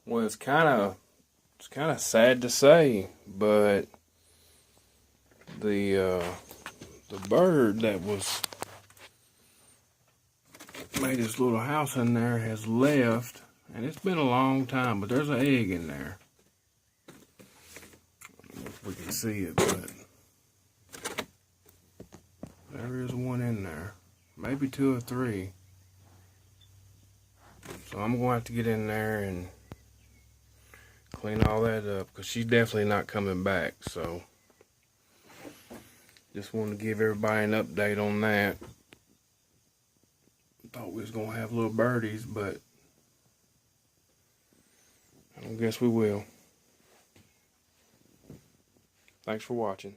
Well, it's kind of sad to say, but the bird that was made his little house in there has left, and it's been a long time. But there's an egg in there. I don't know if we can see it, but there is one in there, maybe 2 or 3. So I'm going to have to get in there and clean all that up, because she's definitely not coming back. So just wanted to give everybody an update on that. Thought we was going to have little birdies, but I don't guess we will. Thanks for watching.